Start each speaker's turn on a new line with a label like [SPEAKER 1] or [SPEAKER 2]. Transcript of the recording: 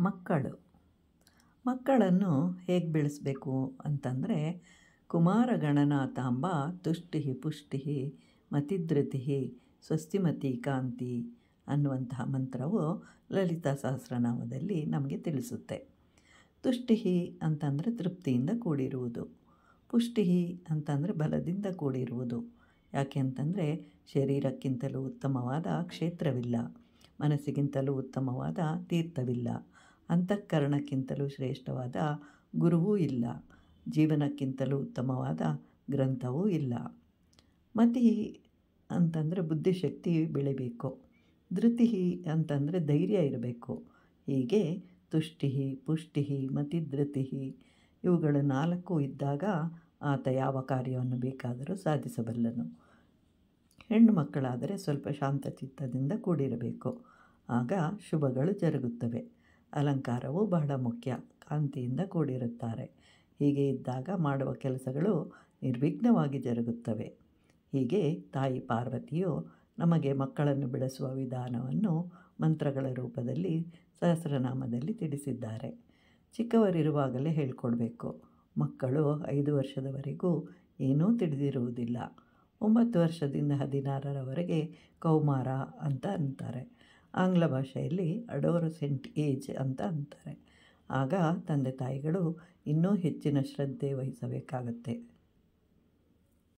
[SPEAKER 1] ಮಕ್ಕಳು ಮಕ್ಕಳನ್ನು ಹೇಗೆ ಬೆಳೆಸಬೇಕು ಅಂತಂದರೆ, ಕುಮಾರ ಗಣನಾಥಾಂಬ ತುಷ್ಟಿ ಪುಷ್ಟಿ ಮತಿಧೃತಿ ಸ್ವಸ್ತಿಮತಿ ಕಾಂತಿ ಅನ್ನುವಂತಹ ಮಂತ್ರವು ಲಲಿತಾ ಸಹಸ್ರನಾಮದಲ್ಲಿ ನಮಗೆ ತಿಳಿಸುತ್ತೆ. ತುಷ್ಟಿ ಅಂತಂದರೆ ತೃಪ್ತಿಯಿಂದ ಕೂಡಿರುವುದು, ಪುಷ್ಟಿ ಅಂತಂದರೆ ಬಲದಿಂದ ಕೂಡಿರುವುದು. ಯಾಕೆ ಅಂತಂದರೆ ಶರೀರಕ್ಕಿಂತಲೂ ಉತ್ತಮವಾದ ಕ್ಷೇತ್ರವಿಲ್ಲ, ಮನಸ್ಸಿಗಿಂತಲೂ ಉತ್ತಮವಾದ ತೀರ್ಥವಿಲ್ಲ, ಅಂತಃಕರಣಕ್ಕಿಂತಲೂ ಶ್ರೇಷ್ಠವಾದ ಗುರುವೂ ಇಲ್ಲ, ಜೀವನಕ್ಕಿಂತಲೂ ಉತ್ತಮವಾದ ಗ್ರಂಥವೂ ಇಲ್ಲ. ಮತಿ ಅಂತಂದರೆ ಬುದ್ಧಿಶಕ್ತಿ ಬೆಳಿಬೇಕು, ಧೃತಿ ಅಂತಂದರೆ ಧೈರ್ಯ ಇರಬೇಕು. ಹೀಗೆ ತುಷ್ಟಿ ಪುಷ್ಟಿ ಮತಿಧೃತಿ ಇವುಗಳು 4 ಇದ್ದಾಗ ಆತ ಯಾವ ಕಾರ್ಯವನ್ನು ಬೇಕಾದರೂ ಸಾಧಿಸಬಲ್ಲನು. ಹೆಣ್ಣು ಮಕ್ಕಳಾದರೆ ಸ್ವಲ್ಪ ಶಾಂತಚಿತ್ತದಿಂದ ಕೂಡಿರಬೇಕು, ಆಗ ಶುಭಗಳು ಜರುಗುತ್ತವೆ. ಅಲಂಕಾರವು ಬಹಳ ಮುಖ್ಯ, ಕಾಂತಿಯಿಂದ ಕೂಡಿರುತ್ತಾರೆ. ಹೀಗೆ ಇದ್ದಾಗ ಮಾಡುವ ಕೆಲಸಗಳು ನಿರ್ವಿಘ್ನವಾಗಿ ಜರುಗುತ್ತವೆ. ಹೀಗೆ ತಾಯಿ ಪಾರ್ವತಿಯು ನಮಗೆ ಮಕ್ಕಳನ್ನು ಬೆಳೆಸುವ ವಿಧಾನವನ್ನು ಮಂತ್ರಗಳ ರೂಪದಲ್ಲಿ ಸಹಸ್ರನಾಮದಲ್ಲಿ ತಿಳಿಸಿದ್ದಾರೆ. ಚಿಕ್ಕವರಿರುವಾಗಲೇ ಹೇಳ್ಕೊಡ್ಬೇಕು. ಮಕ್ಕಳು 5 ವರ್ಷದವರೆಗೂ ಏನೂ ತಿಳಿದಿರುವುದಿಲ್ಲ. 9 ವರ್ಷದಿಂದ 16ರವರೆಗೆ ಕೌಮಾರ ಅಂತ ಅಂತಾರೆ. ಆಂಗ್ಲ ಭಾಷೆಯಲ್ಲಿ ಅಡೋರಸೆಂಟ್ ಏಜ್ ಅಂತ ಅಂತಾರೆ. ಆಗ ತಂದೆ ತಾಯಿಗಳು ಇನ್ನೂ ಹೆಚ್ಚಿನ ಶ್ರದ್ಧೆ ವಹಿಸಬೇಕಾಗತ್ತೆ.